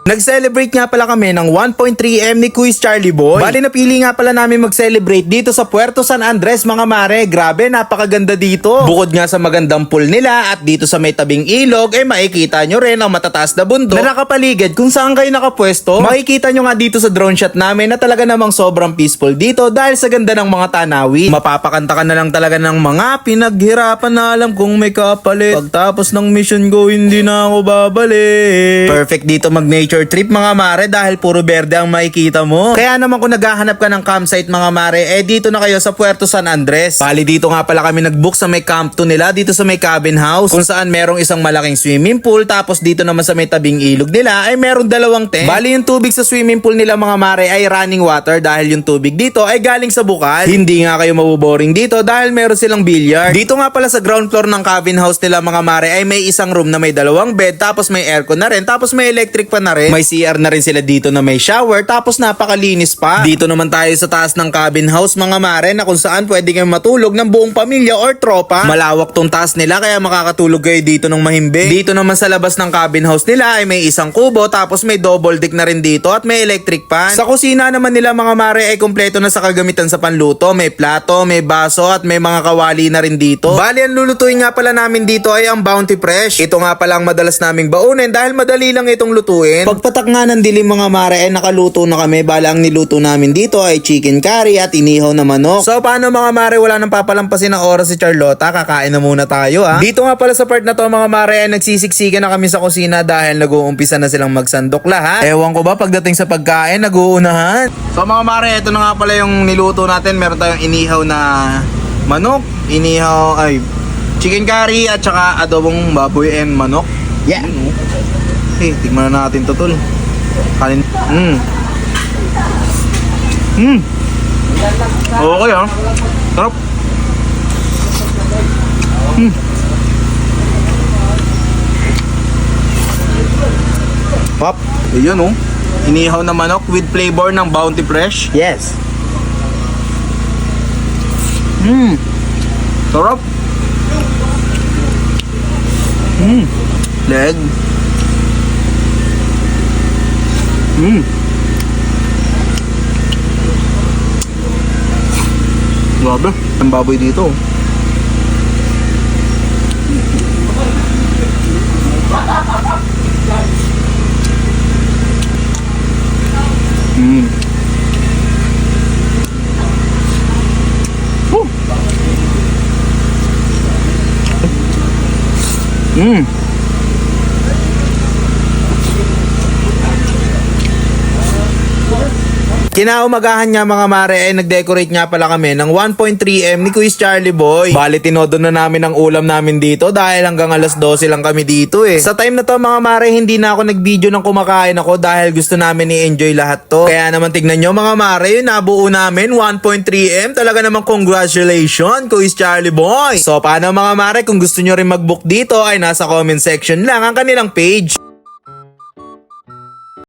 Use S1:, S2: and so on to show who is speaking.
S1: Nag-celebrate nga pala kami ng 1.3M ni Quiz Charlie Boy. Bali napili nga pala namin mag-celebrate dito sa Puerto San Andres mga mare. Grabe, napakaganda dito. Bukod nga sa magandang pool nila at dito sa may tabing ilog, makikita nyo rin ang matataas na bundok na nakapaligid kung saan kayo nakapwesto. Makikita nyo nga dito sa drone shot namin na talaga namang sobrang peaceful dito dahil sa ganda ng mga tanawin. Mapapakanta ka na lang talaga ng mga pinaghirapan na alam kung may kapalit. Pagtapos ng mission ko, hindi na ako babalik. Perfect dito mag-nature trip mga mare dahil puro berde ang makikita mo. Kaya naman kung naghahanap ka ng campsite mga mare, dito na kayo sa Puerto San Andres. Bali dito nga pala kami nag-book sa may camp 2 nila dito sa may cabin house kung saan merong isang malaking swimming pool, tapos dito naman sa may tabing ilog nila ay meron dalawang tent. Bali yung tubig sa swimming pool nila mga mare ay running water dahil yung tubig dito ay galing sa bukal. Hindi nga kayo maboboring dito dahil meron silang billiard. Dito nga pala sa ground floor ng cabin house nila mga mare ay may isang room na may dalawang bed, tapos may aircon na rin, tapos may electric pa na rin. May CR na rin sila dito na may shower, tapos napakalinis pa. Dito naman tayo sa taas ng cabin house mga mare na kung saan pwede kayo matulog ng buong pamilya or tropa. Malawak tong taas nila kaya makakatulog kayo dito ng mahimbing. Dito naman sa labas ng cabin house nila ay may isang kubo, tapos may double deck na rin dito at may electric fan. Sa kusina naman nila mga mare ay kompleto na sa kagamitan sa panluto. May plato, may baso at may mga kawali na rin dito. Bali ang lulutuin nga pala namin dito ay ang Bounty Fresh. Ito nga pala ang madalas naming baunin dahil madali lang itong lutuin. Pagpatak nga ng dilim mga mare ay nakaluto na kami. Bala ang niluto namin dito ay chicken curry at inihaw na manok. So paano mga mare, wala nang papalampasin ng oras si Charlotta, kakain na muna tayo ha. Dito nga pala sa part na to mga mare ay nagsisiksikan na kami sa kusina dahil nag-uumpisa na silang magsandok lahat. Ewan ko ba pagdating sa pagkain nag-uunahan. So mga mare, ito na nga pala yung niluto natin. Meron tayong inihaw na manok, chicken curry at saka adobong baboy and manok. Yeah. Tignan na natin to tol. Kanin. Okay ah. Sarap. Pop. Ayun oh. Inihaw na manok with flavor ng Bounty Fresh. Yes. Sarap. Leg. Grabe, ang baboy dito. Kinaumagahan nga mga mare ay nag-decorate nga pala kami ng 1.3M ni Quiz Charlie Boy. Bali tinodo na namin ang ulam namin dito dahil hanggang alas 12 lang kami dito eh. Sa time na to mga mare, hindi na ako nag-video ng kumakain ako dahil gusto namin i-enjoy lahat to. Kaya naman tignan nyo mga mare, yung nabuo namin 1.3M. Talaga naman congratulations Quiz Charlie Boy. So paano mga mare, kung gusto nyo rin mag-book dito ay nasa comment section lang ang kanilang page.